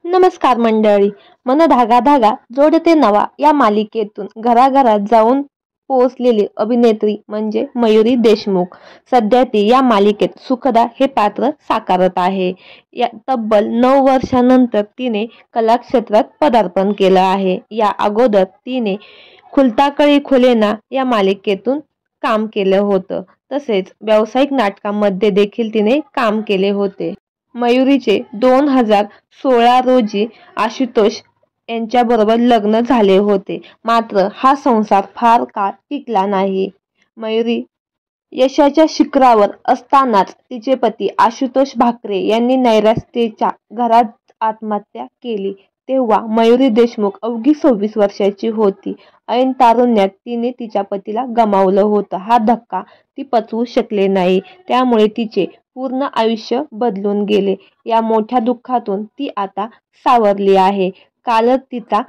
नमस्कार मंडळी. मन धागा धागा जोडते नवा या मालिकेतून घराघरात जाऊन पोहोचलेली अभिनेत्री म्हणजे मयुरी देशमुख. सध्या ती या मालिकेत सुखदा हे पात्र साकारत आहे. या तब्बल 9 वर्षांनंतर तिने कलाक्षेत्रात पदार्पण केलं आहे. या अगोदर तिने खुलता कळी खुलेना या मालिकेतून काम केलं होतं. तसेच व्यावसायिक नाटकामध्ये देखील तिने काम केले होते. मयुरीचे 2016 रोजी आशुतोष यांच्याबरोबर लग्न झाले होते. मात्र हा संसार फार काळ टिकला नाही. मयुरी यशाच्या शिखरावर असतानाच तिचे पती आशुतोष भाकरे यांनी नैराश्याच्या घरात आत्महत्या केली. तेव्हा मयुरी देशमुख अवघी 26 वर्षाची होती. ऐन तारुण्यात तिने तिच्या पतीला गमावलं होतं. हा धक्का ती पचवू शकले नाही. त्यामुळे तिचे पूर्ण आयुष्य बदलून गेले. या मोठ्या दुःखातून ती आता सावरली आहे. कालच तिचा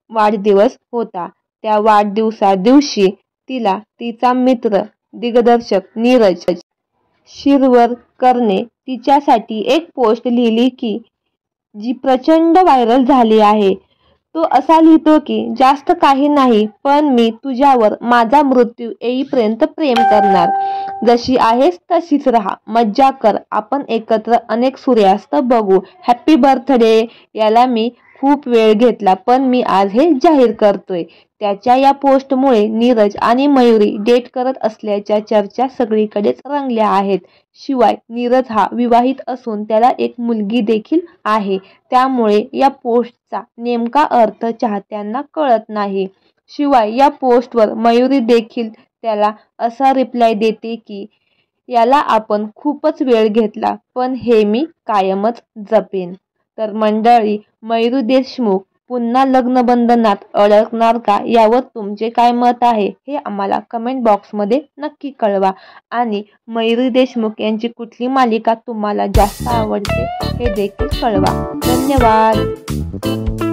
वाढदिवस होता. त्या वाढदिवसादिवशी तिला तिचा मित्र दिग्दर्शक नीरज शिरवरकरने तिच्यासाठी एक पोस्ट लिहिली की जी प्रचंड व्हायरल झाली आहे. तो असा लिहितो की जास्त काही नाही, पण मी तुझ्यावर माझा मृत्यू येईपर्यंत प्रेम करणार. जशी आहेस तशीच राहा, मज्जा कर, आपण एकत्र अनेक सूर्यास्त बघू. Happy birthday. याला मी खूप वेळ घेतला, पण मी आज हे जाहीर करतोय. त्याच्या या पोस्टमुळे नीरज आणि मयुरी डेट करत असल्याच्या चर्चा सगळीकडेच रंगल्या आहेत. शिवाय नीरज हा विवाहित असून त्याला एक मुलगी देखील आहे. त्यामुळे या पोस्टचा नेमका अर्थ चाहत्यांना कळत नाही. शिवाय या पोस्टवर मयुरी देखील त्याला असा रिप्लाय देते की याला आपण खूपच वेळ घेतला, पण हे मी कायमच जपेन. तर मंडळी, मयुरी देशमुख पुन्हा लग्नबंधनात अडकणार का, यावर तुमचे काय मत आहे हे आम्हाला कमेंट बॉक्समध्ये नक्की कळवा. आणि मयुरी देशमुख यांची कुठली मालिका तुम्हाला जास्त आवडते हे देखील कळवा. धन्यवाद.